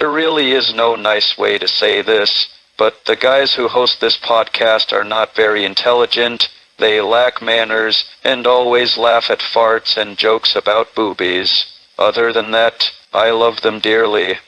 There really is no nice way to say this, but the guys who host this podcast are not very intelligent, they lack manners, and always laugh at farts and jokes about boobies. Other than that, I love them dearly.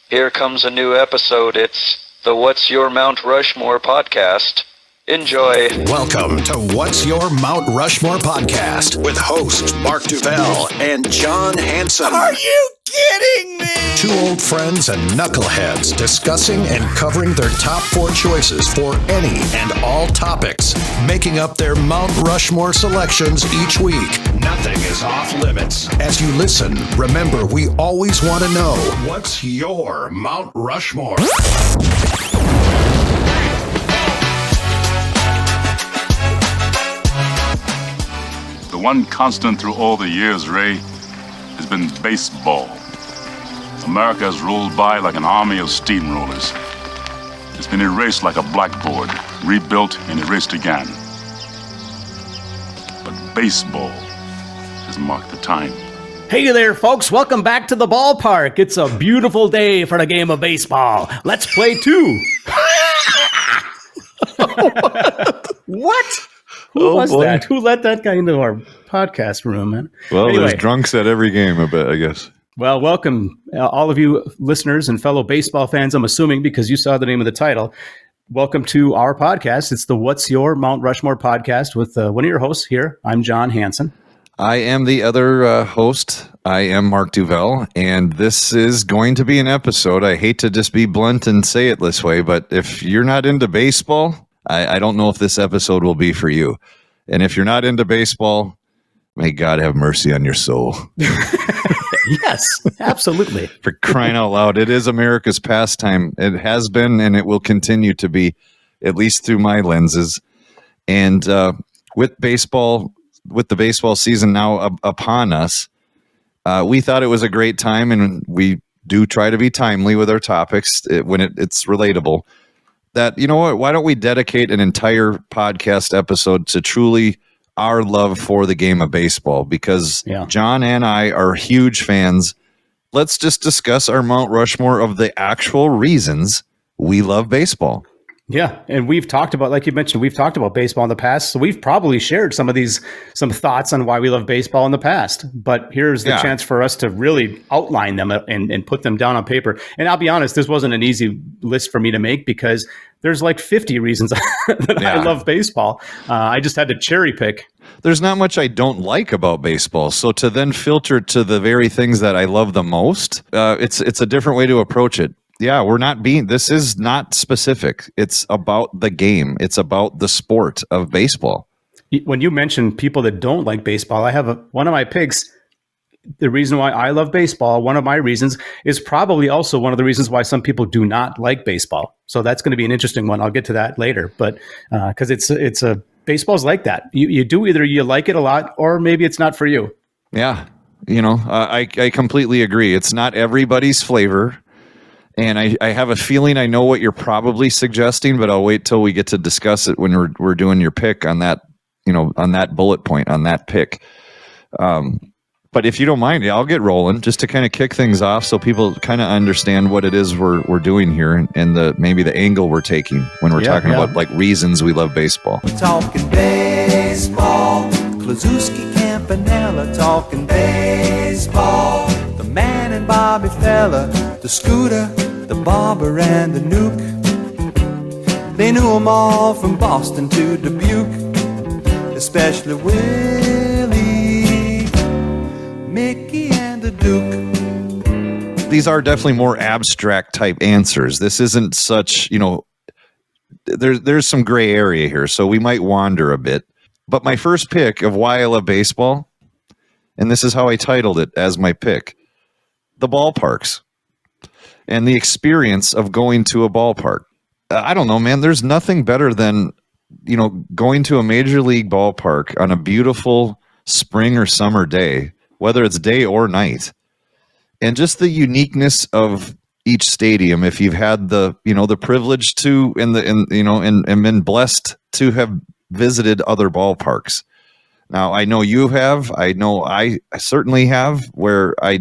Here comes a new episode. It's the What's Your Mount Rushmore podcast. Enjoy. Welcome to What's Your Mount Rushmore podcast with hosts Mark Duvel and John Hanson. Are you kidding me? Two old friends and knuckleheads discussing and covering their top 4 choices for any and all topics, making up their Mount Rushmore selections each week. Nothing is off limits. As you listen, remember we always want to know, what's your Mount Rushmore? The one constant through all the years, Ray, has been baseball. America has rolled by like an army of steamrollers. It's been erased like a blackboard, rebuilt and erased again. But baseball has marked the time. Hey there, folks. Welcome back to the ballpark. It's a beautiful day for the game of baseball. Let's play 2. What? Who was that? Who let that guy into our podcast room, man? Well, Anyway. There's drunks at every game, I guess. Well, welcome, all of you listeners and fellow baseball fans, I'm assuming, because you saw the name of the title. Welcome to our podcast. It's the What's Your Mount Rushmore podcast with one of your hosts here. I'm John Hanson. I am the other host. I am Mark Duvel, and this is going to be an episode. I hate to just be blunt and say it this way, but if you're not into baseball, I don't know if this episode will be for you. And if you're not into baseball, may God have mercy on your soul. Yes, absolutely. For crying out loud, it is America's pastime. It has been, and it will continue to be, at least through my lenses. And with the baseball season now upon us, we thought it was a great time, and we do try to be timely with our topics when it's relatable. That, you know what, why don't we dedicate an entire podcast episode to truly our love for the game of baseball? Because John and I are huge fans. Let's just discuss our Mount Rushmore of the actual reasons we love baseball. Yeah, and we've talked about, like you mentioned, we've talked about baseball in the past, so we've probably shared some thoughts on why we love baseball in the past. But here's the chance for us to really outline them and put them down on paper. And I'll be honest, this wasn't an easy list for me to make because there's like 50 reasons that I love baseball. I just had to cherry pick. There's not much I don't like about baseball. So to then filter to the very things that I love the most, it's a different way to approach it. Yeah, this is not specific. It's about the game. It's about the sport of baseball. When you mention people that don't like baseball, I have one of my picks. The reason why I love baseball, one of my reasons, is probably also one of the reasons why some people do not like baseball. So that's going to be an interesting one. I'll get to that later. But because baseball's like that. You do either you like it a lot or maybe it's not for you. Yeah, I completely agree. It's not everybody's flavor. And I have a feeling I know what you're probably suggesting, but I'll wait till we get to discuss it when we're doing your pick on that, on that bullet point, on that pick. But if you don't mind, I'll get rolling just to kind of kick things off so people kind of understand what it is we're doing here and maybe the angle we're taking when we're talking about like reasons we love baseball. We're talking baseball, Klazuski, Campanella, talking baseball. The man and Bobby Fella, the Scooter, the Barber and the Nuke. They knew them all from Boston to Dubuque, especially Willie, Mickey and the Duke. These are definitely more abstract type answers. This isn't such, there's some gray area here, so we might wander a bit. But my first pick of why I love baseball, and this is how I titled it as my pick, the ballparks and the experience of going to a ballpark. I don't know, man. There's nothing better than, going to a major league ballpark on a beautiful spring or summer day, whether it's day or night, and just the uniqueness of each stadium. If you've had the privilege to, and been blessed to have visited other ballparks, Now, I know you have. I know I certainly have, where I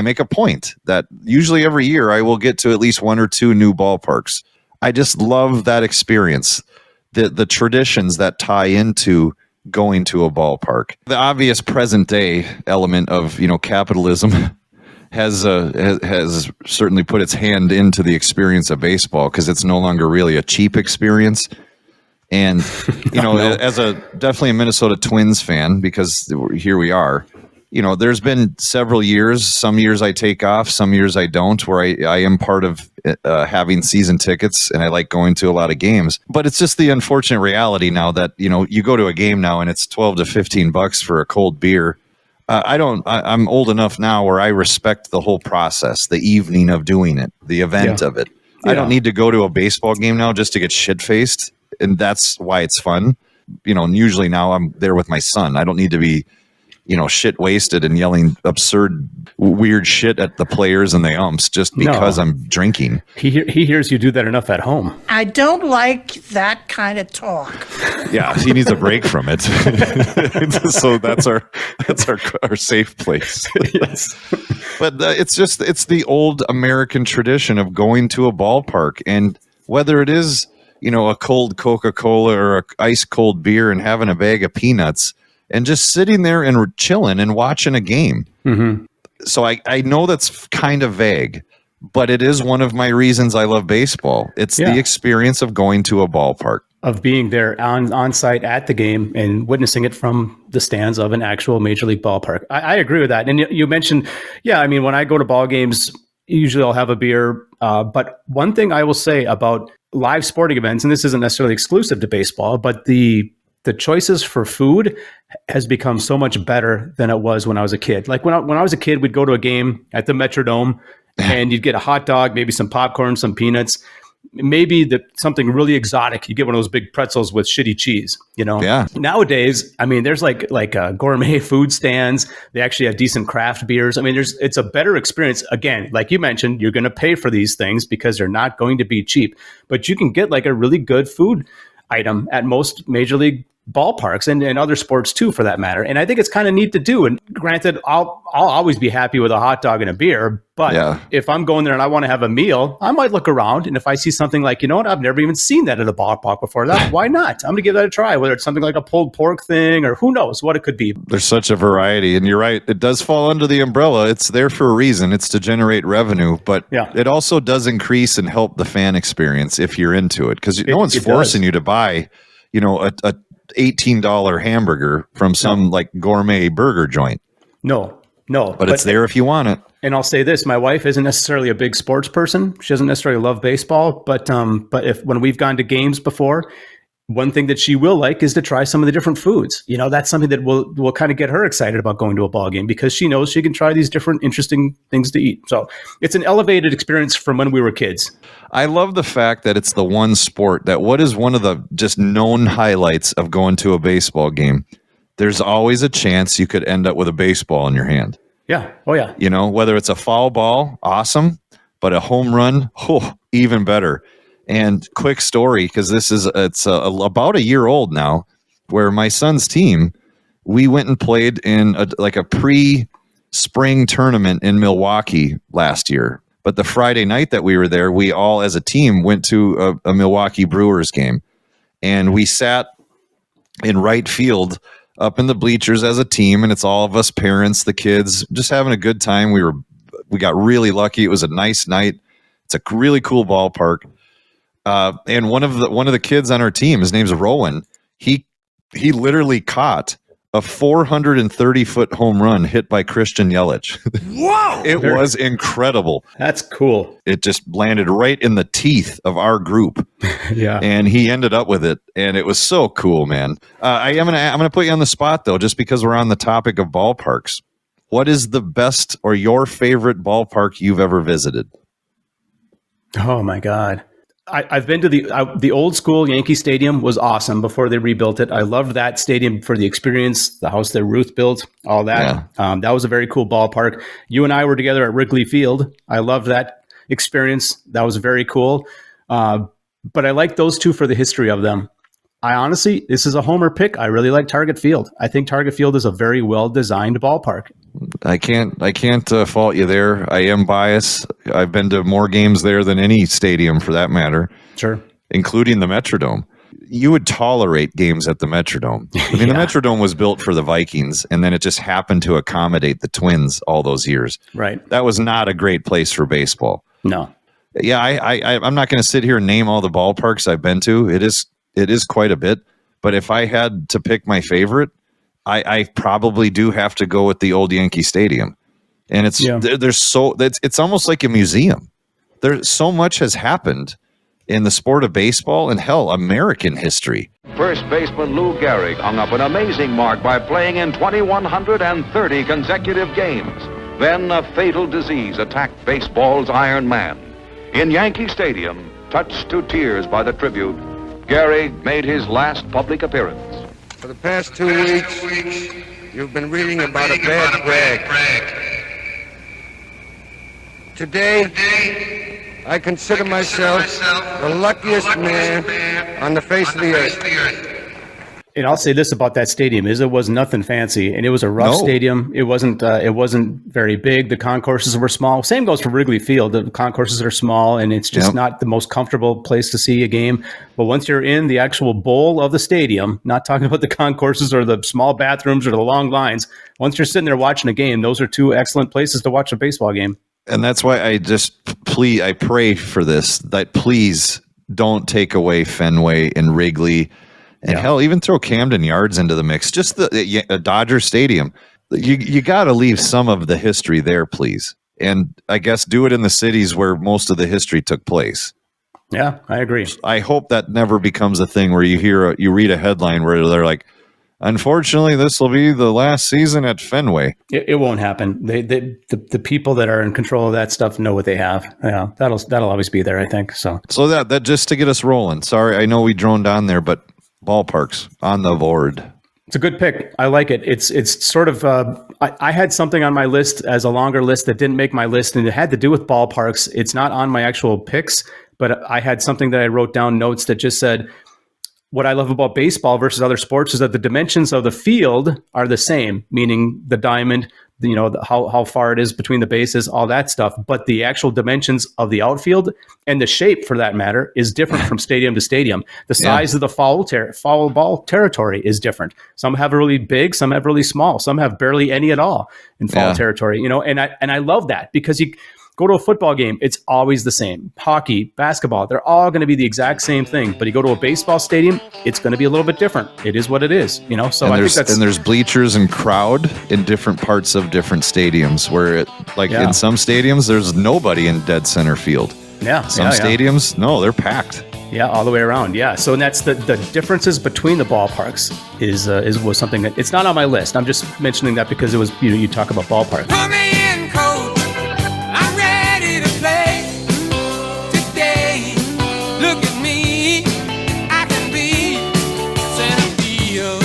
make a point that usually every year I will get to at least one or two new ballparks. I just love that experience, the traditions that tie into going to a ballpark. The obvious present day element of capitalism has certainly put its hand into the experience of baseball, because it's no longer really a cheap experience. And as definitely a Minnesota Twins fan, because here we are, there's been several years. Some years I take off, some years I don't, where I am part of having season tickets, and I like going to a lot of games. But it's just the unfortunate reality now that you go to a game now and it's $12 to $15 for a cold beer. I'm old enough now where I respect the whole process, the evening of doing it, the event of it. Yeah. I don't need to go to a baseball game now just to get shit faced. And that's why it's fun. And usually now I'm there with my son. I don't need to be, shit wasted and yelling absurd, weird shit at the players and the umps just because I'm drinking. He hears you do that enough at home. I don't like that kind of talk. Yeah, he needs a break from it. So that's our safe place. Yes. But it's the old American tradition of going to a ballpark, and whether it is a cold Coca-Cola or a ice cold beer and having a bag of peanuts and just sitting there and chilling and watching a game. Mm-hmm. So I know that's kind of vague, but it is one of my reasons I love baseball. It's the experience of going to a ballpark, of being there on site at the game and witnessing it from the stands of an actual major league ballpark. I agree with that. And you mentioned, when I go to ball games, usually I'll have a beer. But one thing I will say about live sporting events, and this isn't necessarily exclusive to baseball, but the choices for food has become so much better than it was when I was a kid. Like when I was a kid, we'd go to a game at the Metrodome and you'd get a hot dog, maybe some popcorn, some peanuts, maybe something really exotic. You get one of those big pretzels with shitty cheese, Yeah. Nowadays, there's like gourmet food stands. They actually have decent craft beers. It's a better experience. Again, like you mentioned, you're going to pay for these things because they're not going to be cheap, but you can get like a really good food item at most major league ballparks and other sports too, for that matter. And I think it's kind of neat to do. And granted, I'll always be happy with a hot dog and a beer, but if I'm going there and I want to have a meal, I might look around. And if I see something like, I've never even seen that at a ballpark before, why not? I'm going to give that a try, whether it's something like a pulled pork thing or who knows what it could be. There's such a variety, and you're right. It does fall under the umbrella. It's there for a reason. It's to generate revenue, but it also does increase and help the fan experience if you're into it, because no one's forcing you to buy, a $18 hamburger from some like gourmet burger joint. No. But it's there if you want it. And I'll say this, my wife isn't necessarily a big sports person. She doesn't necessarily love baseball, but when we've gone to games before, one thing that she will like is to try some of the different foods. That's something that will kind of get her excited about going to a ball game, because she knows she can try these different interesting things to eat. So it's an elevated experience from when we were kids. I love the fact that it's the one sport that what is one of the just known highlights of going to a baseball game. There's always a chance you could end up with a baseball in your hand. Yeah. Oh yeah. Whether it's a foul ball, awesome, but a home run, even better. And quick story, because it's about a year old now, where my son's team, we went and played in a pre-spring tournament in Milwaukee last year. But the Friday night that we were there, we all as a team went to a Milwaukee Brewers game, and we sat in right field up in the bleachers as a team, and it's all of us parents, the kids, just having a good time. We got really lucky. It was a nice night. It's a really cool ballpark. And one of the kids on our team, his name's Rowan. He literally caught a 430-foot home run hit by Christian Yelich. Whoa! It was incredible. That's cool. It just landed right in the teeth of our group. Yeah. And he ended up with it, and it was so cool, man. I'm gonna put you on the spot though, just because we're on the topic of ballparks. What is the best or your favorite ballpark you've ever visited? Oh my God. I've been to the old school Yankee Stadium. Was awesome before they rebuilt it. I loved that stadium for the experience, the house that Ruth built, all that. Yeah. That was a very cool ballpark. You and I were together at Wrigley Field. I loved that experience. That was very cool. But I like those two for the history of them. I honestly, this is a homer pick. I really like Target Field. I think Target Field is a very well designed ballpark. I can't fault you there. I am biased. I've been to more games there than any stadium for that matter. Sure. Including the Metrodome. You would tolerate games at the Metrodome. I mean, the Metrodome was built for the Vikings, and then it just happened to accommodate the Twins all those years. Right. That was not a great place for baseball. No. Yeah, I'm not going to sit here and name all the ballparks I've been to. It is quite a bit. But if I had to pick my favorite, I probably do have to go with the old Yankee Stadium. And it's almost like a museum. There's so much has happened in the sport of baseball and, hell, American history. First baseman Lou Gehrig hung up an amazing mark by playing in 2,130 consecutive games. Then a fatal disease attacked baseball's Iron Man. In Yankee Stadium, touched to tears by the tribute, Gehrig made his last public appearance. For the past 2 weeks, you've been reading about a bad brag. Today, I consider myself the luckiest man on the face of the earth. And I'll say this about that stadium is it was nothing fancy, and it was a rough stadium. It wasn't very big. The concourses were small. Same goes for Wrigley Field. The concourses are small, and it's just not the most comfortable place to see a game. But once you're in the actual bowl of the stadium, not talking about the concourses or the small bathrooms or the long lines, once you're sitting there watching a game, those are two excellent places to watch a baseball game. And that's why I pray for this, that please don't take away Fenway and Wrigley. And hell, even throw Camden Yards into the mix. Just the Dodger Stadium. You got to leave some of the history there, please. And I guess do it in the cities where most of the history took place. Yeah, I agree. I hope that never becomes a thing where you read a headline where they're like, unfortunately, this will be the last season at Fenway. It won't happen. The people that are in control of that stuff know what they have. Yeah, that'll always be there, I think. So that just to get us rolling. Sorry, I know we droned on there, but ballparks on the board. It's a good pick. I like it. It's sort of I had something on my list as a longer list that didn't make my list, and it had to do with ballparks. It's not on my actual picks, but I had something that I wrote down notes that just said, what I love about baseball versus other sports is that the dimensions of the field are the same, meaning the diamond, how far it is between the bases, all that stuff. But the actual dimensions of the outfield and the shape, for that matter, is different from stadium to stadium. The size of the foul ball territory is different. Some have really big, some have really small, some have barely any at all in foul territory. And I love that because you go to a football game, it's always the same. Hockey, basketball, they're all going to be the exact same thing. But you go to a baseball stadium, it's going to be a little bit different. It is what it is, So I think there's bleachers and crowd in different parts of different stadiums. Where in some stadiums, there's nobody in dead center field. Yeah. Some stadiums, no, they're packed. Yeah, all the way around. Yeah. So and that's the differences between the ballparks was something that it's not on my list. I'm just mentioning that because it was you talk about ballparks. Put me in, coach. I'm ready to play today. Look at me. I can be center field.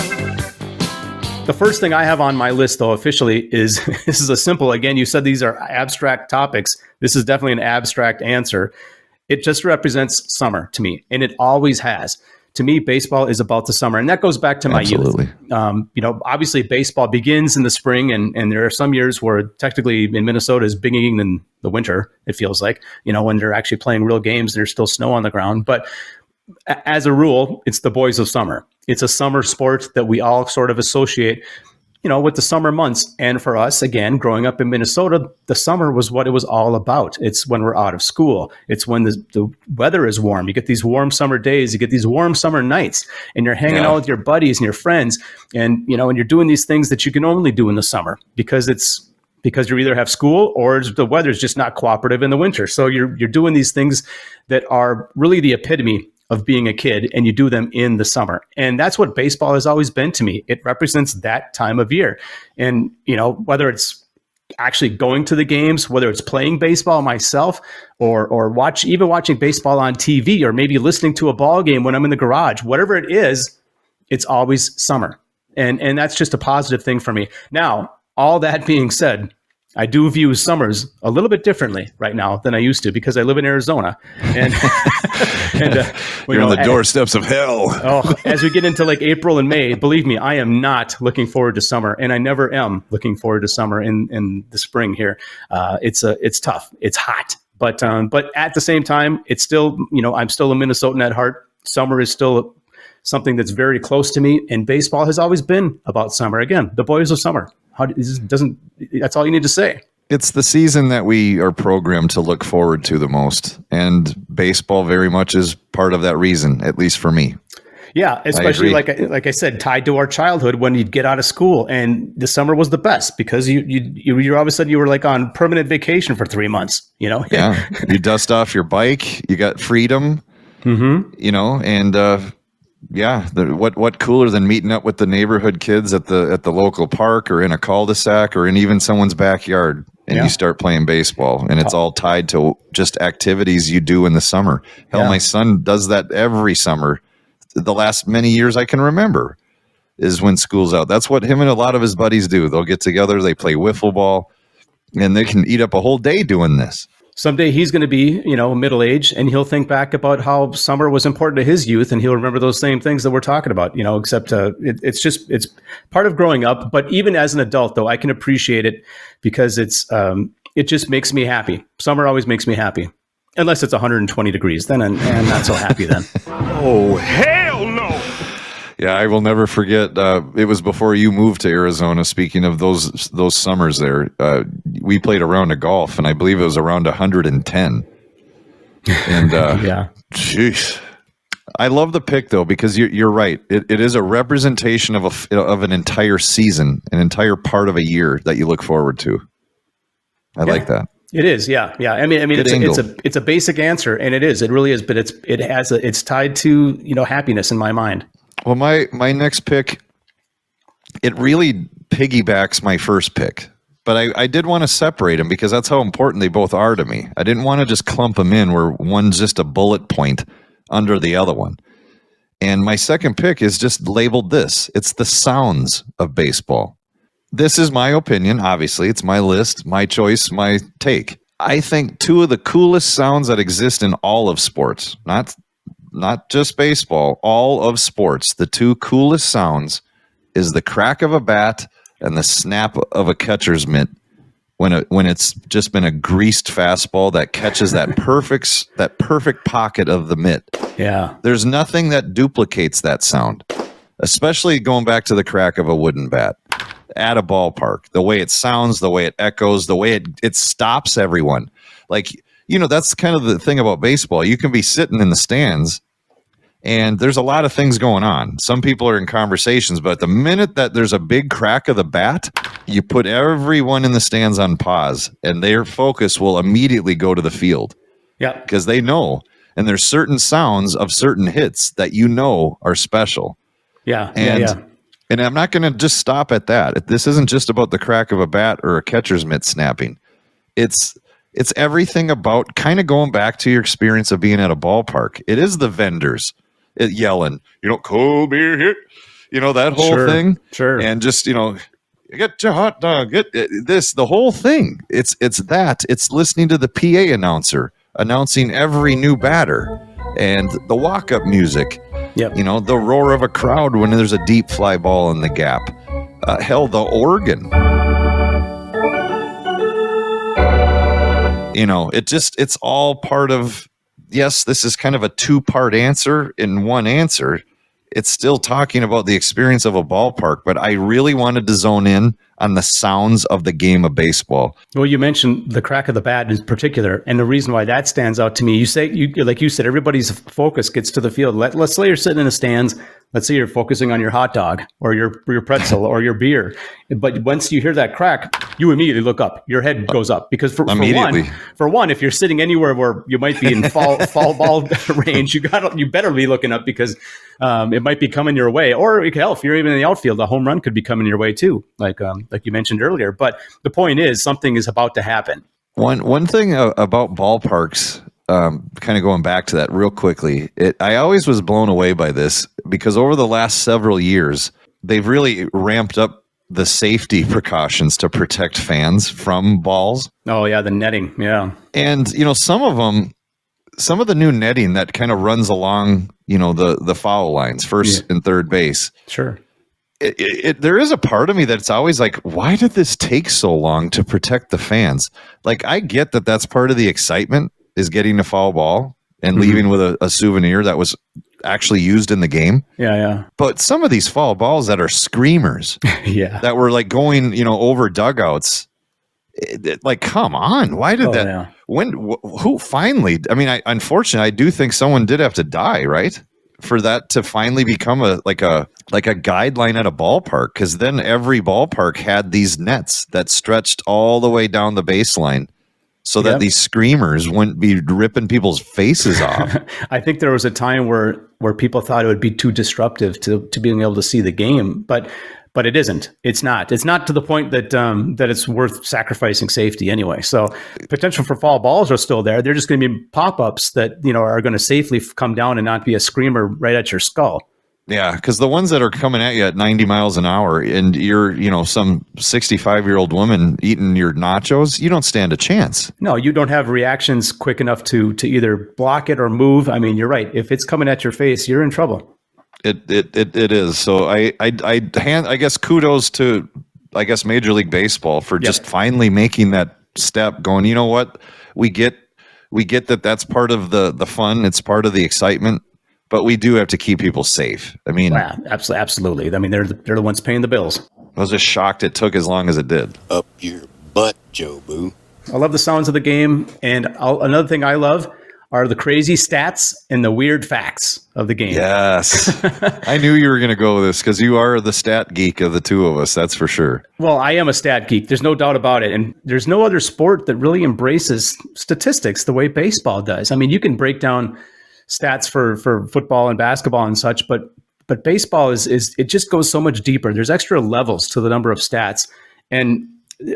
The first thing I have on my list, though, officially is this is a simple. Again, you said these are abstract topics. This is definitely an abstract answer. It just represents summer to me, and it always has. To me, baseball is about the summer, and that goes back to my youth. Obviously, baseball begins in the spring, and there are some years where technically in Minnesota is beginning in the winter, it feels like, when they're actually playing real games, there's still snow on the ground. But as a rule, it's the boys of summer. It's a summer sport that we all sort of associate with the summer months. And for us, again, growing up in Minnesota, the summer was what it was all about. It's when we're out of school. It's when the weather is warm. You get these warm summer days. You get these warm summer nights. And you're hanging out with your buddies and your friends. And, and you're doing these things that you can only do in the summer because you either have school or the weather's just not cooperative in the winter. So you're doing these things that are really the epitome of being a kid, and you do them in the summer. And that's what baseball has always been to me. It represents that time of year. And, whether it's actually going to the games, whether it's playing baseball myself or watching baseball on TV, or maybe listening to a ball game when I'm in the garage, whatever it is, it's always summer. And that's just a positive thing for me. Now, all that being said, I do view summers a little bit differently right now than I used to because I live in Arizona, and you're on the doorsteps of hell. As we get into like April and May, believe me, I am not looking forward to summer, and I never am looking forward to summer in the spring here. It's tough. It's hot, but at the same time, it's still, I'm still a Minnesotan at heart. Summer is still something that's very close to me, and baseball has always been about summer. Again, the boys of summer. That's all you need to say. It's the season that we are programmed to look forward to the most, and baseball very much is part of that reason, at least for me. Yeah, especially like I said, tied to our childhood when you'd get out of school, and the summer was the best because you all of a sudden you were like on permanent vacation for 3 months. Yeah, you dust off your bike, you got freedom. Mm-hmm. And what cooler than meeting up with the neighborhood kids at the local park or in a cul-de-sac or in even someone's backyard, and you start playing baseball, and it's all tied to just activities you do in the summer. Hell, my son does that every summer. The last many years I can remember is when school's out. That's what him and a lot of his buddies do. They'll get together, they play wiffle ball, and they can eat up a whole day doing this. Someday he's going to be, middle-aged, and he'll think back about how summer was important to his youth, and he'll remember those same things that we're talking about, except it's part of growing up. But even as an adult, though, I can appreciate it because it just makes me happy. Summer always makes me happy, unless it's 120 degrees. Then I'm not so happy then. Oh, hell no! Yeah, I will never forget. It was before you moved to Arizona. Speaking of those summers there, we played a round of golf, and I believe it was around 110. And yeah, jeez, I love the pick though because you're right. It is a representation of an entire season, an entire part of a year that you look forward to. I like that. It is, yeah. I mean, it's a basic answer, and it is. It really is, but it's tied to happiness in my mind. Well, my next pick, it really piggybacks my first pick, but I did want to separate them because that's how important they both are to me. I didn't want to just clump them in where one's just a bullet point under the other one. And my second pick is just labeled this. It's the sounds of baseball. This is my opinion. Obviously, it's my list, my choice, my take. I think two of the coolest sounds that exist in all of sports, not just baseball, all of sports, the two coolest sounds is the crack of a bat and the snap of a catcher's mitt when it's just been a greased fastball that catches that perfect pocket of the mitt. Yeah. There's nothing that duplicates that sound, especially going back to the crack of a wooden bat at a ballpark. The way it sounds, the way it echoes, the way it stops everyone. Like, that's kind of the thing about baseball. You can be sitting in the stands and there's a lot of things going on. Some people are in conversations, but the minute that there's a big crack of the bat, you put everyone in the stands on pause and their focus will immediately go to the field. Yeah. Because they know, and there's certain sounds of certain hits that are special. Yeah. And I'm not going to just stop at that. This isn't just about the crack of a bat or a catcher's mitt snapping. It's everything about kind of going back to your experience of being at a ballpark. It is the vendors yelling, cold beer here, that whole thing. Sure. And just, get your hot dog, get this, the whole thing. It's that. It's listening to the PA announcer announcing every new batter and the walk-up music. Yep. The roar of a crowd when there's a deep fly ball in the gap. Hell, the organ. It's all part of, yes, this is kind of a two-part answer in one answer. It's still talking about the experience of a ballpark, but I really wanted to zone in on the sounds of the game of baseball. Well, you mentioned the crack of the bat in particular, and the reason why that stands out to me, like you said, everybody's focus gets to the field. Let's say you're sitting in the stands. Let's say you're focusing on your hot dog or your pretzel or your beer. But once you hear that crack, you immediately look up. Your head goes up because for one, if you're sitting anywhere where you might be in foul ball range, you better be looking up because it might be coming your way. Or hell, if you're even in the outfield, a home run could be coming your way too, like you mentioned earlier. But the point is, something is about to happen. One thing about ballparks. Kind of going back to that real quickly, I always was blown away by this because over the last several years, they've really ramped up the safety precautions to protect fans from balls. Oh yeah, the netting. Yeah. And, some of the new netting that kind of runs along, the foul lines, first and third base. Sure. There is a part of me that's always like, why did this take so long to protect the fans? Like, I get that that's part of the excitement is getting the foul ball and leaving with a souvenir that was actually used in the game. Yeah. But some of these foul balls that are screamers that were like going, over dugouts, like, come on, why did that? Yeah. Who finally? I mean, unfortunately, I do think someone did have to die, right, for that to finally become a guideline at a ballpark. Because then every ballpark had these nets that stretched all the way down the baseline, so that these screamers wouldn't be ripping people's faces off. I think there was a time where people thought it would be too disruptive to being able to see the game, but it isn't. It's not. It's not to the point that it's worth sacrificing safety anyway. So potential for foul balls are still there. They're just going to be pop-ups that are going to safely come down and not be a screamer right at your skull. Yeah, because the ones that are coming at you at 90 miles an hour and you're, some 65-year-old woman eating your nachos, you don't stand a chance. No, you don't have reactions quick enough to either block it or move. I mean, you're right. If it's coming at your face, you're in trouble. It is. So I guess kudos to, Major League Baseball for just finally making that step, going, you know what? We get that that's part of the fun. It's part of the excitement. But we do have to keep people safe. I mean, yeah, absolutely. I mean, they're the ones paying the bills. I was just shocked it took as long as it did. Up your butt, Joe Boo. I love the sounds of the game, and another thing I love are the crazy stats and the weird facts of the game. Yes, I knew you were going to go with this because you are the stat geek of the two of us. That's for sure. Well, I am a stat geek. There's no doubt about it, and there's no other sport that really embraces statistics the way baseball does. I mean, you can break down stats for football and basketball and such, but baseball is it just goes so much deeper. There's extra levels to the number of stats, and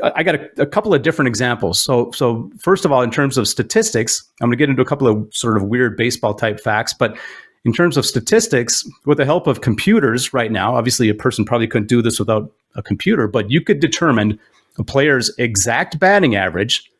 I got a couple of different examples. So first of all, in terms of statistics, I'm going to get into a couple of sort of weird baseball type facts, but in terms of statistics, with the help of computers right now, obviously a person probably couldn't do this without a computer, but you could determine a player's exact batting average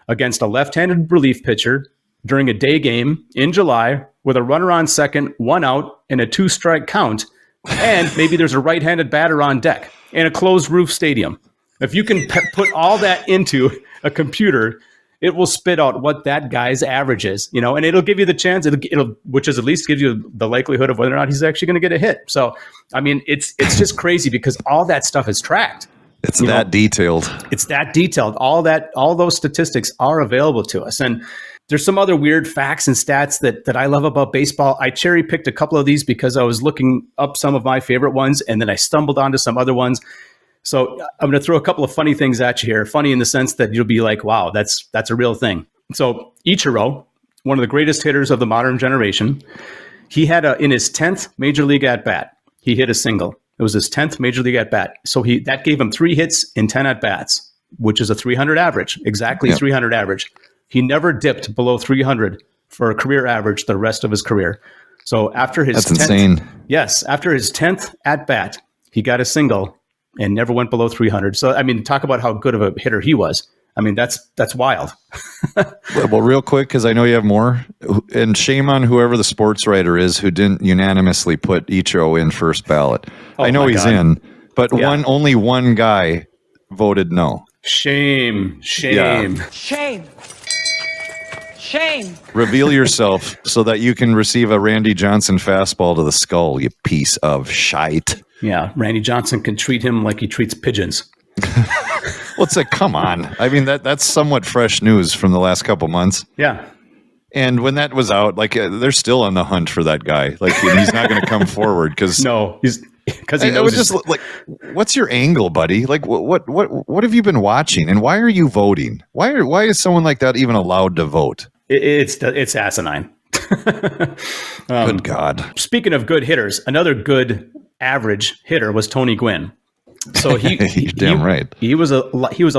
against a left-handed relief pitcher during a day game in July with a runner on second, 1 out, and a 2-strike count, and maybe there's a right-handed batter on deck in a closed roof stadium. If you can put all that into a computer, it will spit out what that guy's average is, and it'll give you the chance, which is at least gives you the likelihood of whether or not he's actually going to get a hit. So, I mean, it's just crazy because all that stuff is tracked. It's that detailed. It's that detailed. All those statistics are available to us. And there's some other weird facts and stats that I love about baseball. I cherry picked a couple of these because I was looking up some of my favorite ones, and then I stumbled onto some other ones. So I'm going to throw a couple of funny things at you here. Funny in the sense that you'll be like, wow, that's a real thing. So Ichiro, one of the greatest hitters of the modern generation, he had in his 10th major league at bat, he hit a single. It was his 10th major league at bat. So that gave him 3 hits in 10 at bats, which is a 300 average, exactly 300 average. He never dipped below 300 for a career average the rest of his career. So after his That's insane. Yes, after his 10th at bat, he got a single and never went below 300. So I mean, talk about how good of a hitter he was. I mean, that's wild. Well, real quick, because I know you have more, and shame on whoever the sports writer is who didn't unanimously put Ichiro in first ballot. I know he's in, but only one guy voted no. Shame. Shame. Reveal yourself so that you can receive a Randy Johnson fastball to the skull, you piece of shite. Yeah, Randy Johnson can treat him like he treats pigeons. Well, it's like, come on. I mean, that's somewhat fresh news from the last couple months. Yeah. And when that was out, like, they're still on the hunt for that guy. Like, he's not going to come forward because because he knows. Just like, what's your angle, buddy? Like, what have you been watching, and why are you voting? Why is someone like that even allowed to vote? It's asinine. Good God. Speaking of good hitters, another good average hitter was Tony Gwynn. So you're damn right. He was a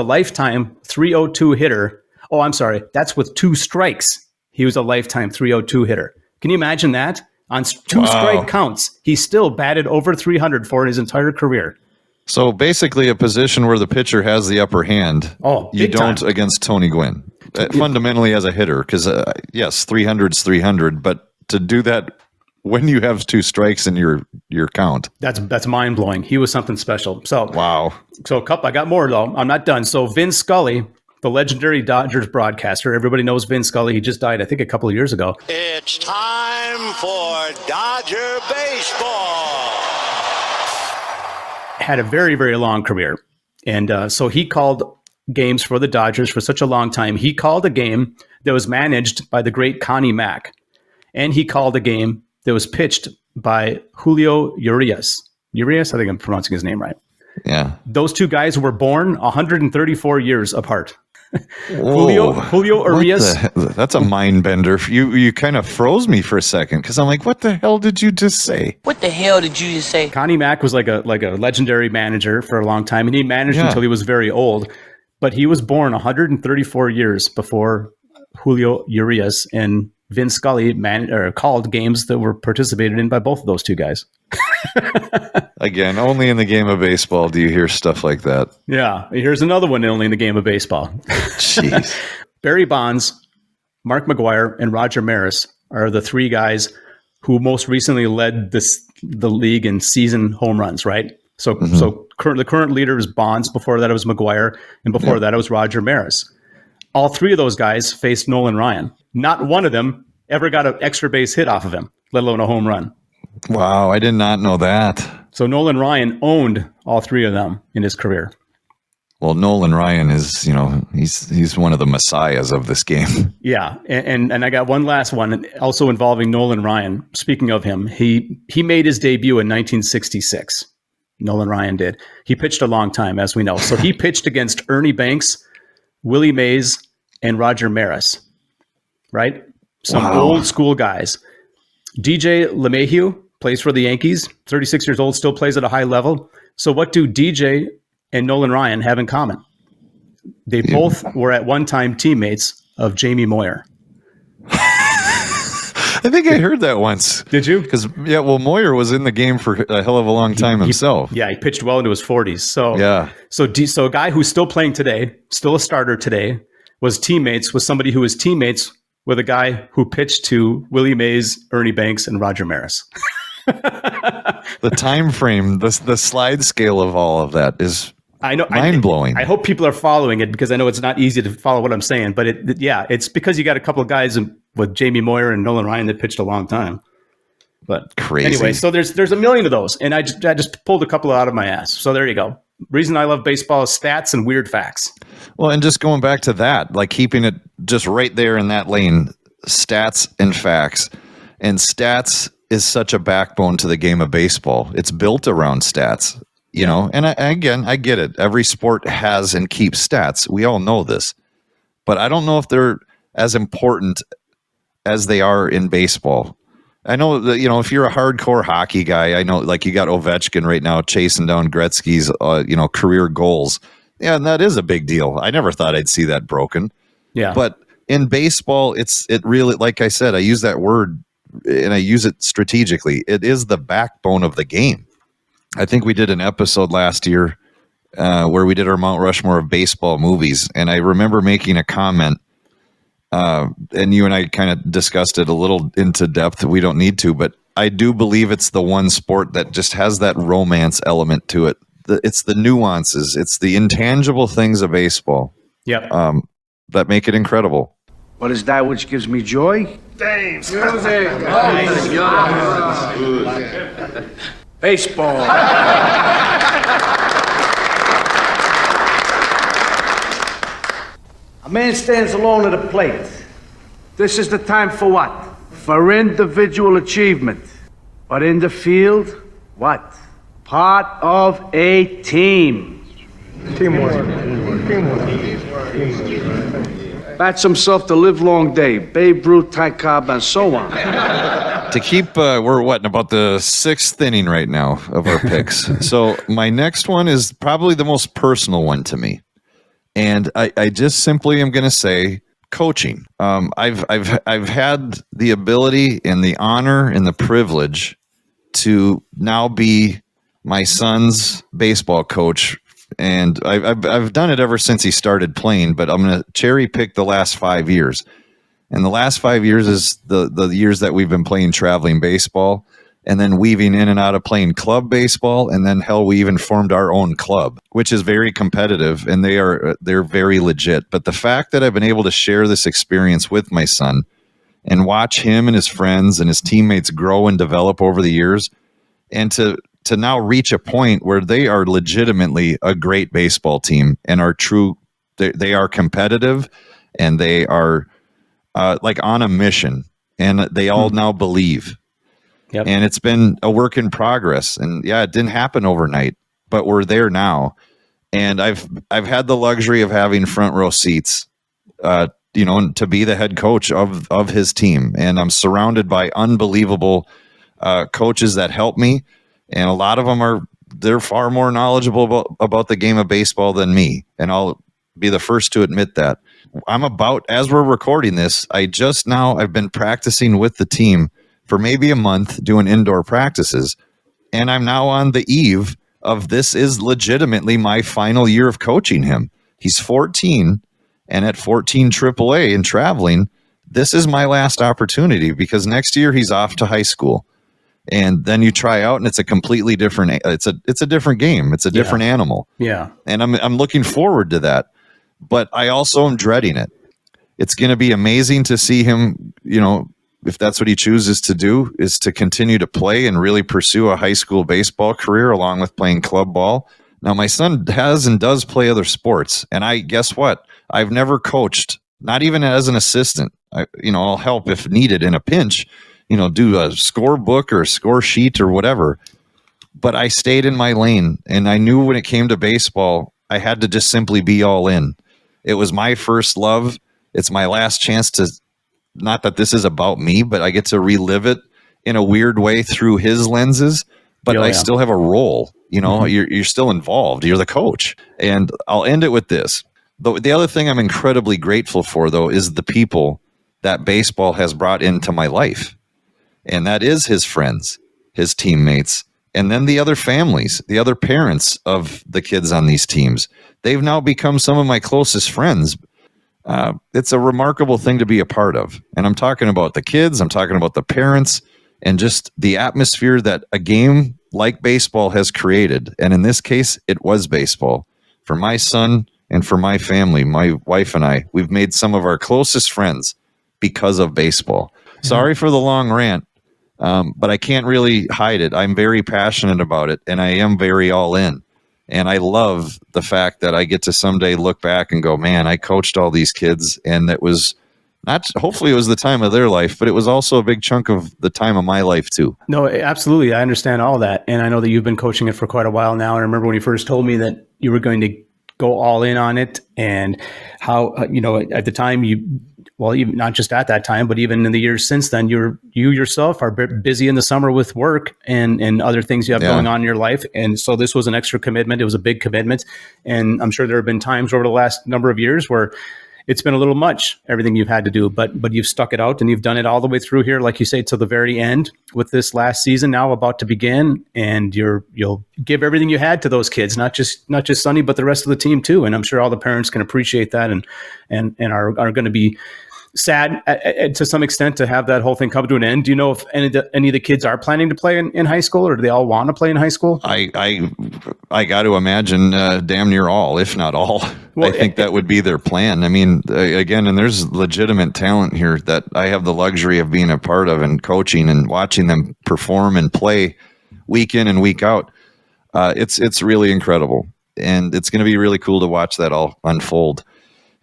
lifetime 302 hitter. Oh, I'm sorry. That's with 2 strikes. He was a lifetime 302 hitter. Can you imagine that? On 2 strike counts, he still batted over 300 for his entire career. So basically, a position where the pitcher has the upper hand. Oh, you big don't time. against Tony Gwynn. Fundamentally, as a hitter, because yes, 300's 300, but to do that when you have 2 strikes in your count, That's mind blowing. He was something special. So wow. So I got more though. I'm not done. So Vin Scully, the legendary Dodgers broadcaster. Everybody knows Vin Scully. He just died, I think, a couple of years ago. It's time for Dodger baseball. Had a very, very long career. And so he called games for the Dodgers for such a long time. He called a game that was managed by the great Connie Mack. And he called a game that was pitched by Julio Urias. Urias? I think I'm pronouncing his name right. Yeah. Those two guys were born 134 years apart. Whoa. Julio Urias. That's a mind bender. You kind of froze me for a second because I'm like, what the hell did you just say? What the hell did you just say? Connie Mack was like a legendary manager for a long time, and he managed until he was very old. But he was born 134 years before Julio Urias, and Vin Scully called games that were participated in by both of those two guys. Again, only in the game of baseball do you hear stuff like that. Yeah. Here's another one only in the game of baseball. Jeez. Barry Bonds, Mark McGwire, and Roger Maris are the 3 guys who most recently led the league in season home runs, right? So the current leader is Bonds. Before that, it was McGwire. And before that, it was Roger Maris. All 3 of those guys faced Nolan Ryan. Not one of them ever got an extra base hit off of him, let alone a home run. Wow, I did not know that. So Nolan Ryan owned all 3 of them in his career. Well, Nolan Ryan is, he's one of the messiahs of this game. Yeah, and I got one last one, also involving Nolan Ryan. Speaking of him, he made his debut in 1966. Nolan Ryan did. He pitched a long time, as we know. So he pitched against Ernie Banks, Willie Mays, and Roger Maris, right? Some old school guys. DJ LeMahieu plays for the Yankees, 36 years old, still plays at a high level. So what do DJ and Nolan Ryan have in common? They both were at one time teammates of Jamie Moyer. I think I heard that once. Did you? Because, Moyer was in the game for a hell of a long time himself. He pitched well into his 40s. So, so a guy who's still playing today, still a starter today, was teammates with somebody who was teammates with a guy who pitched to Willie Mays, Ernie Banks, and Roger Maris. The time frame, the slide scale of all of that is mind-blowing. I hope people are following it, because I know it's not easy to follow what I'm saying. But it's because you got a couple of guys with Jamie Moyer and Nolan Ryan that pitched a long time. But crazy. Anyway, so there's a million of those, and I just pulled a couple out of my ass. So there you go. Reason I love baseball is stats and weird facts. Well, and just going back to that, like keeping it just right there in that lane, stats and facts. And stats is such a backbone to the game of baseball. It's built around stats, and I get it. Every sport has and keeps stats. We all know this, but I don't know if they're as important as they are in baseball. I know that, if you're a hardcore hockey guy, I know, like, you got Ovechkin right now chasing down Gretzky's, career goals. Yeah, and that is a big deal. I never thought I'd see that broken. Yeah. But in baseball, it really, like I said, I use that word and I use it strategically. It is the backbone of the game. I think we did an episode last year where we did our Mount Rushmore of baseball movies. And I remember making a comment, and you and I kind of discussed it a little into depth. We don't need to, but I do believe it's the one sport that just has that romance element to it. It's the nuances. It's the intangible things of baseball. Yep. That make it incredible. What is that which gives me joy? Games. Music. Baseball. A man stands alone at a plate. This is the time for what? For individual achievement. But in the field, what? Part of a team. Teamwork. Bats himself the livelong day. Babe Ruth, Ty Cobb, and so on. To keep, we're in about the 6th inning right now of our picks. So my next one is probably the most personal one to me. And I just simply am going to say coaching. I've had the ability and the honor and the privilege to now be my son's baseball coach, and I've done it ever since he started playing, but I'm going to cherry pick the last 5 years. And the last 5 years is the years that we've been playing traveling baseball, and then weaving in and out of playing club baseball. And then we even formed our own club, which is very competitive, and they're very legit. But the fact that I've been able to share this experience with my son and watch him and his friends and his teammates grow and develop over the years, and to now reach a point where they are legitimately a great baseball team and are true. They are competitive, and they are like on a mission, and they all now believe. Yep. And it's been a work in progress. And yeah, it didn't happen overnight, but we're there now. And I've had the luxury of having front row seats, to be the head coach of his team. And I'm surrounded by unbelievable coaches that help me. And a lot of them they're far more knowledgeable about the game of baseball than me. And I'll be the first to admit that. As we're recording this, I've been practicing with the team for maybe a month, doing indoor practices. And I'm now on the eve of this is legitimately my final year of coaching him. He's 14, and at 14 AAA and traveling, this is my last opportunity, because next year he's off to high school. And then you try out, and it's a completely different, it's a different game. It's a different animal. Yeah. And I'm looking forward to that, but I also am dreading it. It's going to be amazing to see him, if that's what he chooses to do, is to continue to play and really pursue a high school baseball career along with playing club ball. Now, my son has and does play other sports. And guess what? I've never coached, not even as an assistant. I'll help if needed in a pinch, do a score book or a score sheet or whatever. But I stayed in my lane, and I knew when it came to baseball, I had to just simply be all in. It was my first love. It's my last chance to, not that this is about me, but I get to relive it in a weird way through his lenses, but I still have a role. You're still involved. You're the coach. And I'll end it with this. The other thing I'm incredibly grateful for, though, is the people that baseball has brought into my life. And that is his friends, his teammates, and then the other families, the other parents of the kids on these teams. They've now become some of my closest friends. It's a remarkable thing to be a part of. And I'm talking about the kids, I'm talking about the parents, and just the atmosphere that a game like baseball has created. And in this case, it was baseball. For my son and for my family, my wife and I, we've made some of our closest friends because of baseball. Sorry for the long rant, but I can't really hide it. I'm very passionate about it, and I am very all in. And I love the fact that I get to someday look back and go, man, I coached all these kids, and that was hopefully it was the time of their life, but it was also a big chunk of the time of my life too. No, absolutely. I understand all that. And I know that you've been coaching it for quite a while now. I remember when you first told me that you were going to go all in on it, and how, at the time even not just at that time, but even in the years since then, you yourself are busy in the summer with work and other things you have going on in your life. And so this was an extra commitment. It was a big commitment. And I'm sure there have been times over the last number of years where it's been a little much, everything you've had to do, but you've stuck it out, and you've done it all the way through here, like you say, to the very end with this last season now about to begin. And you'll give everything you had to those kids, not just Sonny, but the rest of the team too. And I'm sure all the parents can appreciate that and are going to be sad to some extent to have that whole thing come to an end. Do you know if any of the kids are planning to play in high school, or do they all want to play in high school? I got to imagine damn near all, if not all. Well, I think that would be their plan. I mean, again, and there's legitimate talent here that I have the luxury of being a part of and coaching and watching them perform and play week in and week out. It's really incredible, and it's going to be really cool to watch that all unfold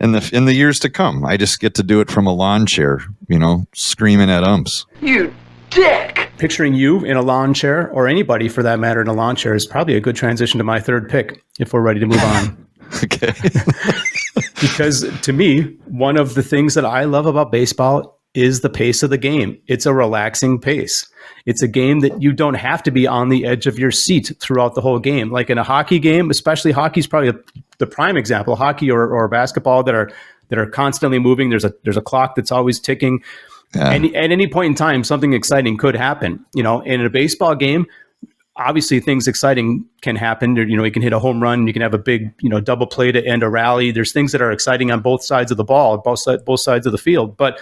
in the years to come. I just get to do it from a lawn chair, screaming at umps. You dick! Picturing you in a lawn chair, or anybody for that matter in a lawn chair, is probably a good transition to my third pick if we're ready to move on. Okay. Because to me, one of the things that I love about baseball is the pace of the game. It's a relaxing pace. It's a game that you don't have to be on the edge of your seat throughout the whole game. Like in a hockey game, especially hockey's probably the prime example, hockey or basketball that are constantly moving. There's a clock that's always ticking. Yeah. And at any point in time, something exciting could happen. In a baseball game, obviously things exciting can happen. You can hit a home run, you can have a big, double play to end a rally. There's things that are exciting on both sides of the ball, both sides of the field. But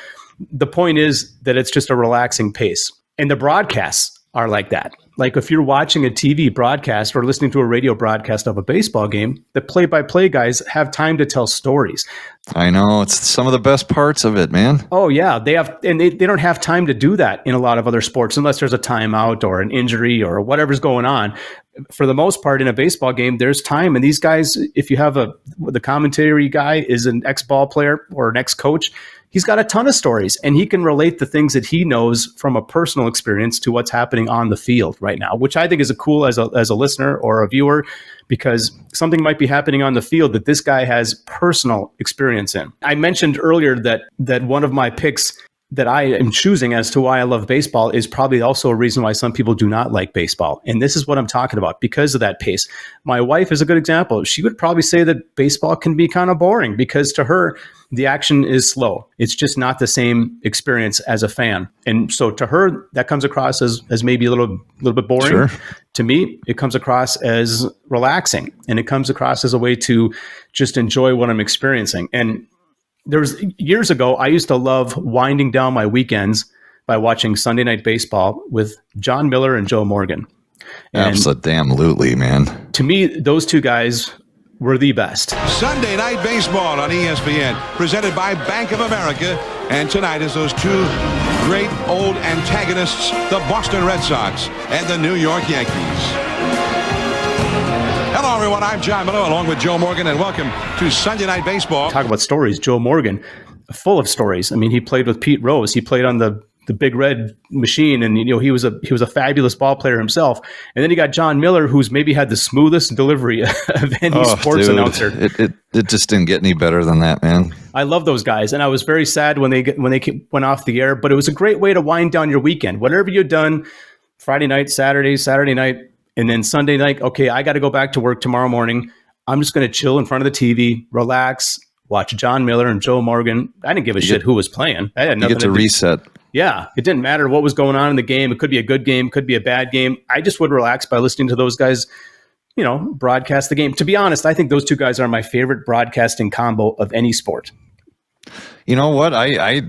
the point is that it's just a relaxing pace. And the broadcasts are like that. Like if you're watching a TV broadcast or listening to a radio broadcast of a baseball game, the play-by-play guys have time to tell stories. I know. It's some of the best parts of it, man. Oh, yeah. They don't have time to do that in a lot of other sports unless there's a timeout or an injury or whatever's going on. For the most part, in a baseball game, there's time. And these guys, if you have the commentary guy is an ex-ball player or an ex-coach, he's got a ton of stories, and he can relate the things that he knows from a personal experience to what's happening on the field right now, which I think is cool as a listener or a viewer, because something might be happening on the field that this guy has personal experience in. I mentioned earlier that one of my picks that I am choosing as to why I love baseball is probably also a reason why some people do not like baseball. And this is what I'm talking about because of that pace. My wife is a good example. She would probably say that baseball can be kind of boring because to her, the action is slow. It's just not the same experience as a fan. And so to her, that comes across as maybe a little bit boring. Sure. To me, it comes across as relaxing, and it comes across as a way to just enjoy what I'm experiencing. And there was years ago, I used to love winding down my weekends by watching Sunday Night Baseball with John Miller and Joe Morgan. And absolutely, man. To me, those two guys were the best. Sunday Night Baseball on ESPN, presented by Bank of America. And tonight is those two great old antagonists, the Boston Red Sox and the New York Yankees. Hello, everyone. I'm John Miller, along with Joe Morgan, and welcome to Sunday Night Baseball. Talk about stories. Joe Morgan, full of stories. I mean, he played with Pete Rose. He played on the Big Red machine, and he was a fabulous ball player himself. And then you got John Miller, who's maybe had the smoothest delivery of any sports announcer. It just didn't get any better than that, man. I love those guys, and I was very sad when they went off the air. But it was a great way to wind down your weekend. Whatever you'd done, Friday night, Saturday night. And then Sunday night, okay, I got to go back to work tomorrow morning. I'm just going to chill in front of the TV, relax, watch John Miller and Joe Morgan. I didn't give a shit who was playing. I had nothing to reset. Yeah, it didn't matter what was going on in the game. It could be a good game, could be a bad game. I just would relax by listening to those guys, broadcast the game. To be honest, I think those two guys are my favorite broadcasting combo of any sport. You know what? I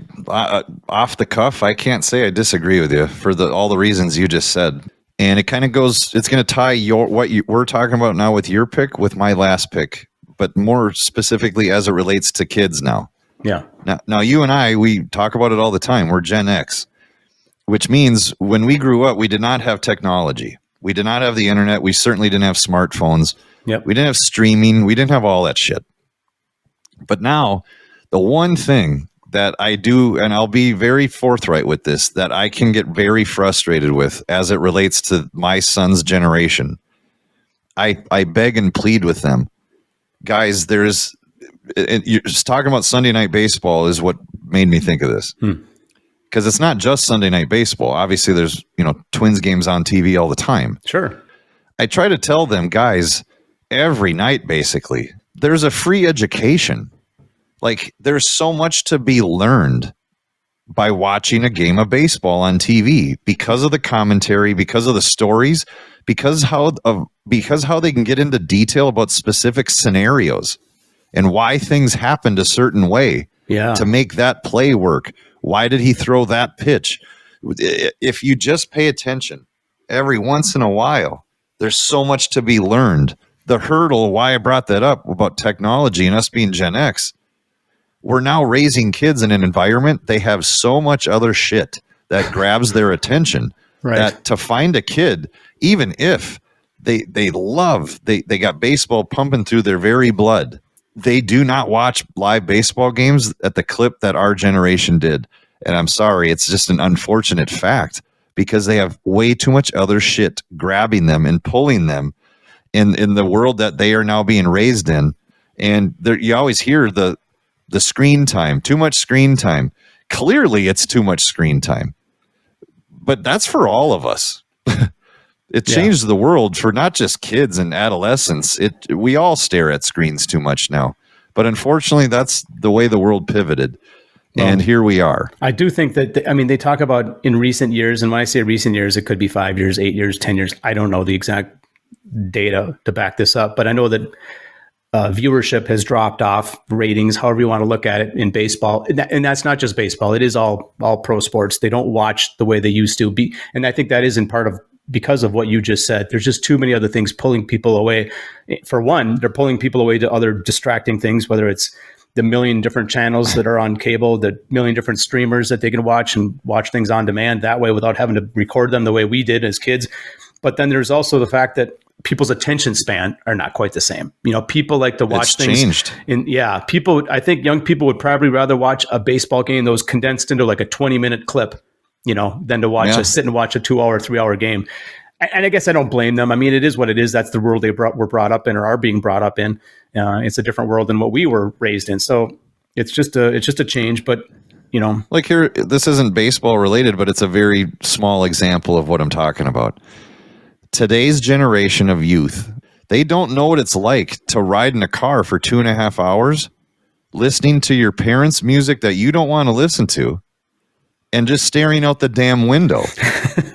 off the cuff, I can't say I disagree with you for all the reasons you just said. And it kind of goes, it's going to tie we're talking about now with your pick with my last pick, but more specifically as it relates to kids now. Yeah. Now you and I, we talk about it all the time. We're Gen X, which means when we grew up, we did not have technology. We did not have the internet. We certainly didn't have smartphones. Yep. We didn't have streaming. We didn't have all that shit. But now the one thing that I do, and I'll be very forthright with this, that I can get very frustrated with as it relates to my son's generation. I beg and plead with them. Guys, you're just talking about Sunday Night Baseball is what made me think of this. Because it's not just Sunday Night Baseball. Obviously, there's, Twins games on TV all the time. Sure. I try to tell them, guys, every night, basically, there's a free education. Like, there's so much to be learned by watching a game of baseball on TV because of the commentary, because of the stories, because how they can get into detail about specific scenarios and why things happened a certain way to make that play work. Why did he throw that pitch? If you just pay attention every once in a while, there's so much to be learned. The hurdle, why I brought that up about technology and us being Gen X, we're now raising kids in an environment, they have so much other shit that grabs their attention that to find a kid, even if they got baseball pumping through their very blood, they do not watch live baseball games at the clip that our generation did. And I'm sorry, it's just an unfortunate fact because they have way too much other shit grabbing them and pulling them in the world that they are now being raised in. And you always hear the screen time, too much screen time. Clearly, it's too much screen time. But that's for all of us. It changed the world for not just kids and adolescents. We all stare at screens too much now. But unfortunately, that's the way the world pivoted. And here we are. I do think that, they talk about in recent years, and when I say recent years, it could be 5 years, 8 years, 10 years. I don't know the exact data to back this up, but I know that viewership has dropped off, ratings, however you want to look at it, in baseball. And that's not just baseball. It is all pro sports. They don't watch the way they used to be. And I think that is in part of because of what you just said. There's just too many other things pulling people away. For one, they're pulling people away to other distracting things, whether it's the million different channels that are on cable, the million different streamers that they can watch and watch things on demand that way without having to record them the way we did as kids. But then there's also the fact that people's attention span are not quite the same. People like to watch things. Changed. I think young people would probably rather watch a baseball game that was condensed into like a 20-minute clip, than to sit and watch a 2-hour, 3-hour game. And I guess I don't blame them. It is what it is. That's the world were brought up in or are being brought up in. It's a different world than what we were raised in. So it's just a change, but like here, this isn't baseball related, but it's a very small example of what I'm talking about. Today's generation of youth, they don't know what it's like to ride in a car for 2.5 hours, listening to your parents' music that you don't want to listen to, and just staring out the damn window.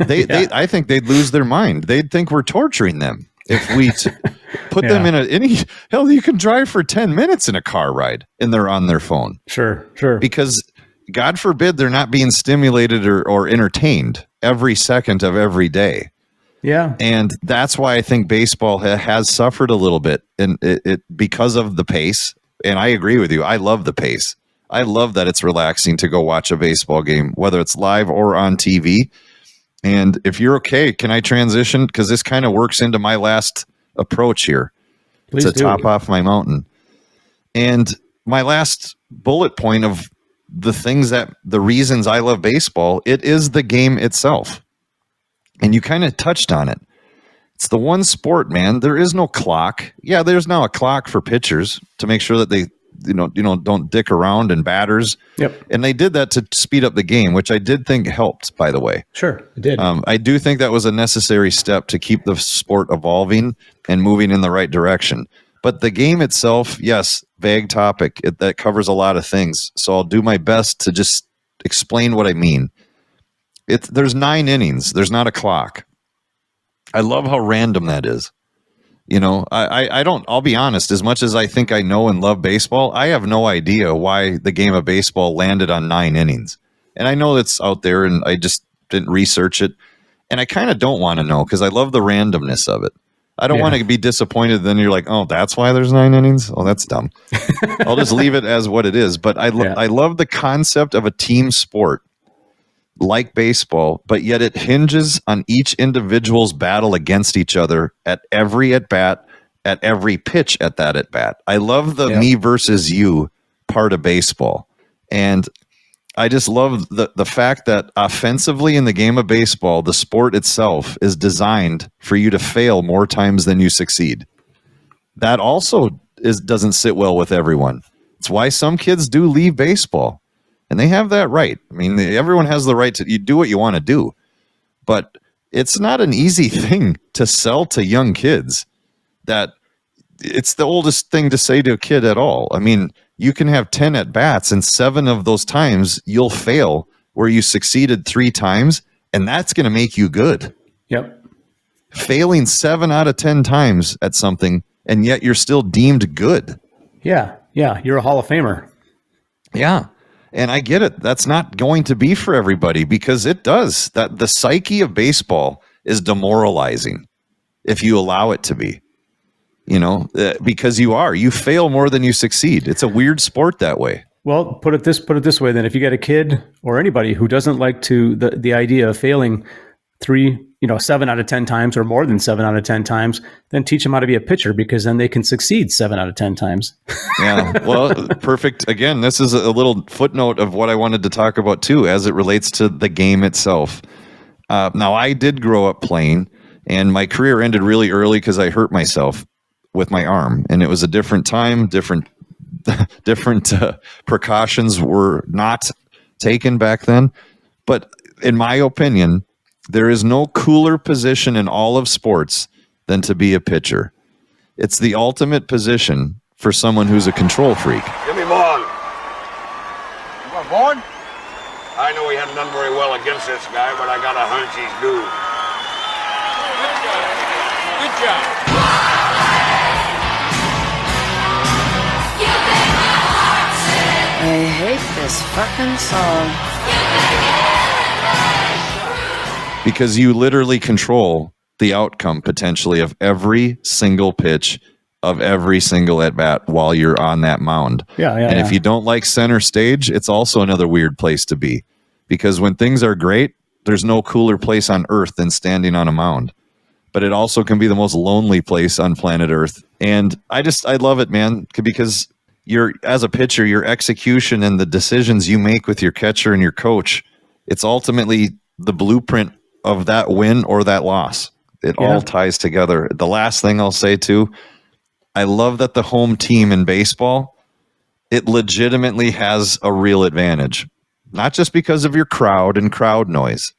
I think they'd lose their mind. They'd think we're torturing them if we put them in hell. You can drive for 10 minutes in a car ride and they're on their phone. Sure. Because God forbid they're not being stimulated or entertained every second of every day. Yeah. And that's why I think baseball has suffered a little bit and it because of the pace. And I agree with you. I love the pace. I love that it's relaxing to go watch a baseball game, whether it's live or on TV. And if you're okay, can I transition? Because this kind of works into my last approach here. Please to do. top off my mountain. And my last bullet point of the reasons I love baseball, it is the game itself. And you kind of touched on it. It's the one sport, man. There is no clock. Yeah, there's now a clock for pitchers to make sure that they don't dick around and batters. Yep. And they did that to speed up the game, which I did think helped, by the way. Sure, it did. I do think that was a necessary step to keep the sport evolving and moving in the right direction. But the game itself, yes, vague topic. That covers a lot of things. So I'll do my best to just explain what I mean. There's 9 innings. There's not a clock. I love how random that is. I'll be honest, as much as I think I know and love baseball, I have no idea why the game of baseball landed on 9 innings. And I know it's out there and I just didn't research it. And I kind of don't want to know because I love the randomness of it. I don't want to be disappointed. Then you're like, oh, that's why there's 9 innings. Oh, that's dumb. I'll just leave it as what it is. But I love the concept of a team sport like baseball, but yet it hinges on each individual's battle against each other at every at-bat, at every pitch at that at-bat. I love the me versus you part of baseball. And I just love the fact that offensively in the game of baseball, the sport itself is designed for you to fail more times than you succeed. That also doesn't sit well with everyone. It's why some kids do leave baseball. And they have that right. I mean, everyone has the right to you do what you want to do. But it's not an easy thing to sell to young kids. That it's the oldest thing to say to a kid at all. I mean, you can have 10 at-bats, and 7 of those times you'll fail where you succeeded 3 times, and that's going to make you good. Yep. Failing 7 out of 10 times at something, and yet you're still deemed good. Yeah. You're a Hall of Famer. Yeah. And I get it. That's not going to be for everybody because it does. That the psyche of baseball is demoralizing if you allow it to be, because you fail more than you succeed. It's a weird sport that way. Well, put it this way, then, if you get a kid or anybody who doesn't like the idea of failing 7 out of 10 times or more than 7 out of 10 times, then teach them how to be a pitcher because then they can succeed 7 out of 10 times. Yeah. Well, perfect. Again, this is a little footnote of what I wanted to talk about too, as it relates to the game itself. Now I did grow up playing and my career ended really early because I hurt myself with my arm and it was a different time, different precautions were not taken back then. But in my opinion, there is no cooler position in all of sports than to be a pitcher. It's the ultimate position for someone who's a control freak. Give me ball. You want ball? know he hadn't done very well against this guy, but I got a hunch he's due. Good job. I hate this fucking song. Because you literally control the outcome potentially of every single pitch of every single at bat while you're on that mound. And if you don't like center stage, it's also another weird place to be, because when things are great, there's no cooler place on earth than standing on a mound. But it also can be the most lonely place on planet Earth. And I love it, man, because as a pitcher, your execution and the decisions you make with your catcher and your coach, it's ultimately the blueprint of that win or that loss. It all ties together. The last thing I'll say too, I love that the home team in baseball, it legitimately has a real advantage, not just because of your crowd and crowd noise.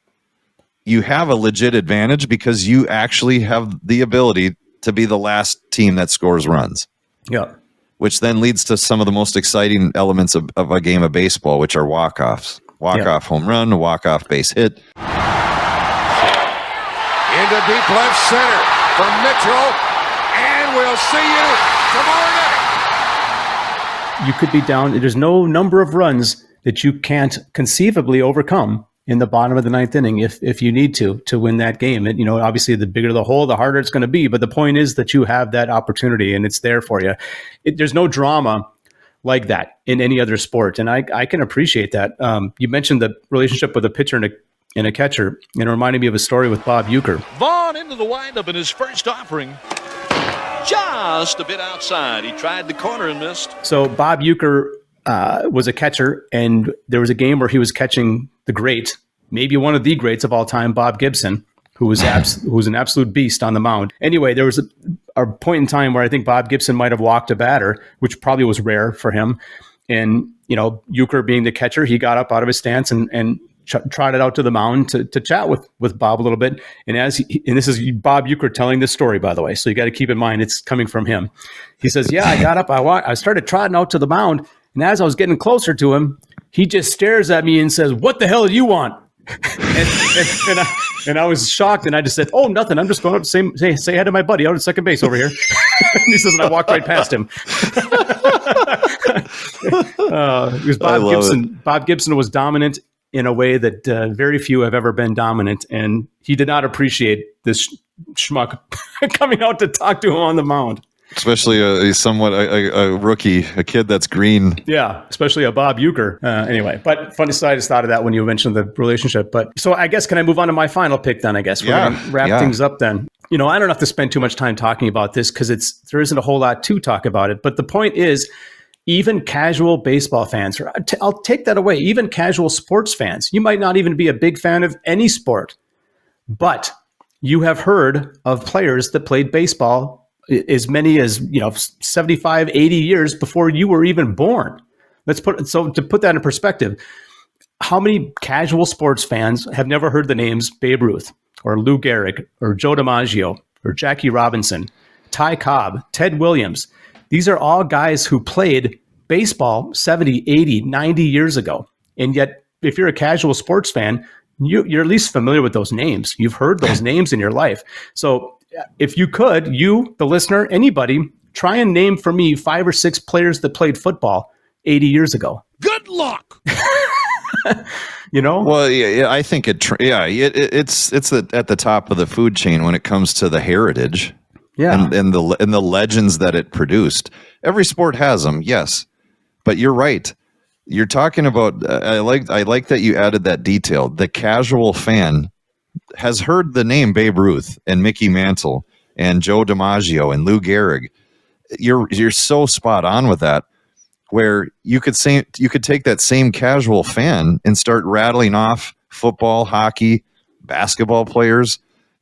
You have a legit advantage because you actually have the ability to be the last team that scores runs. Yeah. Which then leads to some of the most exciting elements of a game of baseball, which are walk-offs. Walk-off home run, walk-off base hit. Into deep left center from Mitchell, and we'll see you tomorrow night. You could be down. There's no number of runs that you can't conceivably overcome in the bottom of the ninth inning if you need to win that game. And, obviously the bigger the hole, the harder it's going to be. But the point is that you have that opportunity and it's there for you. There's no drama like that in any other sport. And I can appreciate that. You mentioned the relationship with a pitcher and a catcher, and it reminded me of a story with Bob Uecker. Vaughn into the windup in his first offering. Just a bit outside. He tried the corner and missed. So Bob Uecker was a catcher, and there was a game where he was catching the great, maybe one of the greats of all time, Bob Gibson, who was an absolute beast on the mound. Anyway, there was a point in time where I think Bob Gibson might have walked a batter, which probably was rare for him. And, Uecker being the catcher, he got up out of his stance and trotted out to the mound to chat with Bob a little bit. And and this is Bob Uecker telling this story, by the way, so you got to keep in mind it's coming from him. He says, "Yeah, I got up, I started trotting out to the mound, and as I was getting closer to him, he just stares at me and says, 'What the hell do you want?'" and I was shocked, and I just said, "Oh, nothing. I'm just going up to say hi to my buddy out at second base over here." And he says, and I walked right past him. It was Bob Gibson. Bob Gibson was dominant in a way that very few have ever been dominant, and he did not appreciate this schmuck coming out to talk to him on the mound. Especially a rookie, a kid that's green. Yeah, especially a Bob Uecker. Anyway, but funny side, I just thought of that when you mentioned the relationship. But so I guess, can I move on to my final pick then, I guess? We're going to wrap things up then. I don't have to spend too much time talking about this because there isn't a whole lot to talk about it. But the point is, even casual baseball fans, or I'll take that away, even casual sports fans, you might not even be a big fan of any sport, but you have heard of players that played baseball as many as 75, 80 years before you were even born. So to put that in perspective, how many casual sports fans have never heard the names Babe Ruth or Lou Gehrig or Joe DiMaggio or Jackie Robinson, Ty Cobb, Ted Williams? These are all guys who played baseball 70, 80, 90 years ago. And yet, if you're a casual sports fan, you're at least familiar with those names. You've heard those names in your life. So if you could, you, the listener, anybody, try and name for me 5 or 6 players that played football 80 years ago. Good luck. Well, yeah, I think it's at the top of the food chain when it comes to the heritage. Yeah, and the legends that it produced. Every sport has them, yes, but you're right. You're talking about. I like that you added that detail. The casual fan has heard the name Babe Ruth and Mickey Mantle and Joe DiMaggio and Lou Gehrig. You're so spot on with that. Where you could take that same casual fan and start rattling off football, hockey, basketball players.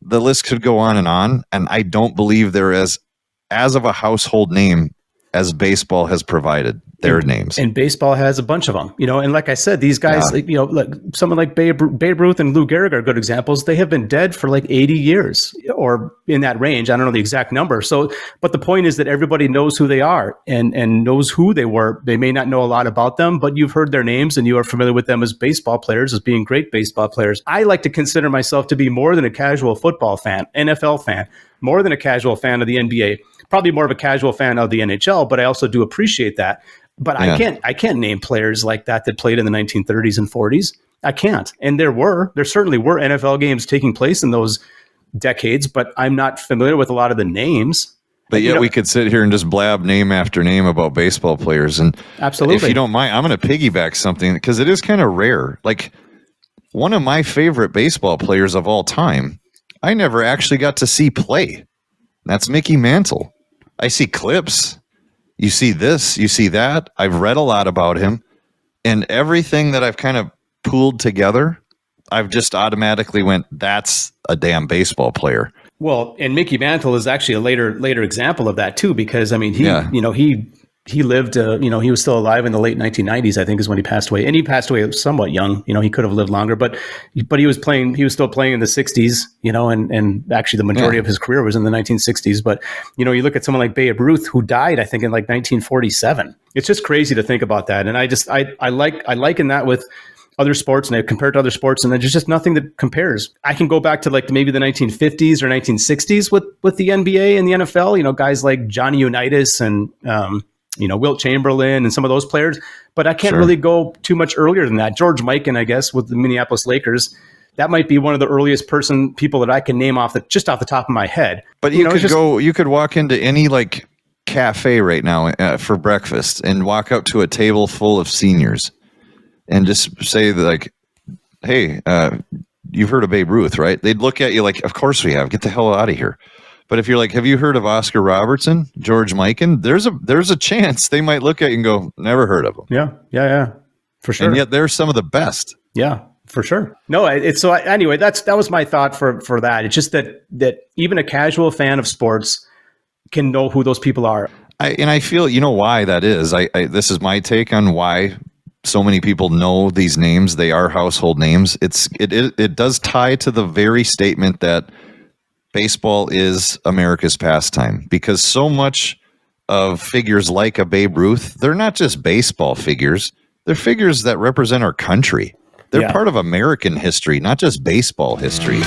The list could go on, and I don't believe they're as of a household name as baseball has provided their names. And baseball has a bunch of them, and like I said, these guys, like someone like Babe Ruth and Lou Gehrig are good examples. They have been dead for like 80 years or in that range. I don't know the exact number. So, but the point is that everybody knows who they are and knows who they were. They may not know a lot about them, but you've heard their names and you are familiar with them as baseball players, as being great baseball players. I like to consider myself to be more than a casual football fan, NFL fan, more than a casual fan of the NBA, probably more of a casual fan of the NHL, but I also do appreciate that. But I can't name players like that played in the 1930s and 40s. I can't. And there certainly were NFL games taking place in those decades, but I'm not familiar with a lot of the names. But yet we could sit here and just blab name after name about baseball players. And absolutely, if you don't mind, I'm going to piggyback something because it is kind of rare. Like one of my favorite baseball players of all time, I never actually got to see play. That's Mickey Mantle. I see clips. You see this, you see that. I've read a lot about him, and everything that I've kind of pooled together, I've just automatically went, that's a damn baseball player. Well, and Mickey Mantle is actually a later example of that too, because I mean, he lived, he was still alive in the late 1990s, I think is when he passed away. And he passed away somewhat young, he could have lived longer, but he was still playing in the 60s, and actually the majority of his career was in the 1960s. But, you look at someone like Babe Ruth, who died, I think, in like 1947. It's just crazy to think about that. And I liken that with other sports, and I compare it to other sports, and there's just nothing that compares. I can go back to like maybe the 1950s or 1960s with the NBA and the NFL, guys like Johnny Unitas and, Wilt Chamberlain and some of those players, but I can't really go too much earlier than that. George Mikan, I guess, with the Minneapolis Lakers, that might be one of the earliest people that I can name off the top of my head. But you could walk into any like cafe right now for breakfast and walk up to a table full of seniors and just say like, hey, you've heard of Babe Ruth, right? They'd look at you like, of course we have. Get the hell out of here. But if you're like, have you heard of Oscar Robertson, George Mikan? There's a chance they might look at you and go, never heard of them. Yeah, for sure. And yet they're some of the best. Yeah, for sure. No, anyway, that was my thought for that. It's just that even a casual fan of sports can know who those people are. I feel, why that is. This is my take on why so many people know these names. They are household names. It does tie to the very statement that baseball is America's pastime, because so much of figures like a Babe Ruth, they're not just baseball figures. They're figures that represent our country. They're part of American history, not just baseball history.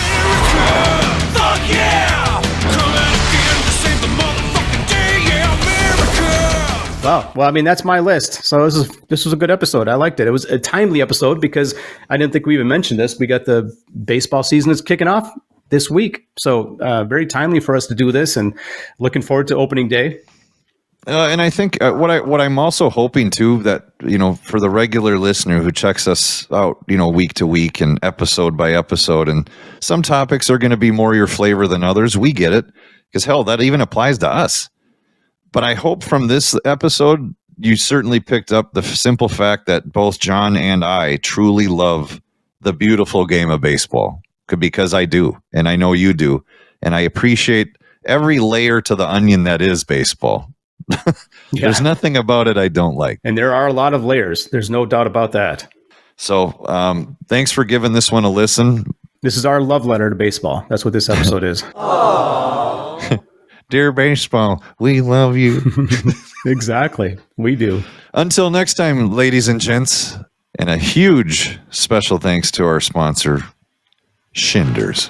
Wow. Well, I mean, that's my list. So this was a good episode. I liked it. It was a timely episode because I didn't think we even mentioned this. We got the baseball season is kicking off this week. So very timely for us to do this, and looking forward to opening day. And I think what I'm also hoping too, that, for the regular listener who checks us out, week to week and episode by episode, and some topics are going to be more your flavor than others. We get it, because hell, that even applies to us. But I hope from this episode, you certainly picked up the simple fact that both John and I truly love the beautiful game of baseball, because I do, and I know you do, and I appreciate every layer to the onion that is baseball. There's nothing about it I don't like. And there are a lot of layers. There's no doubt about that. So thanks for giving this one a listen. This is our love letter to baseball. That's what this episode is. Dear baseball, we love you. Exactly. We do. Until next time, ladies and gents, and a huge special thanks to our sponsor, Schinders.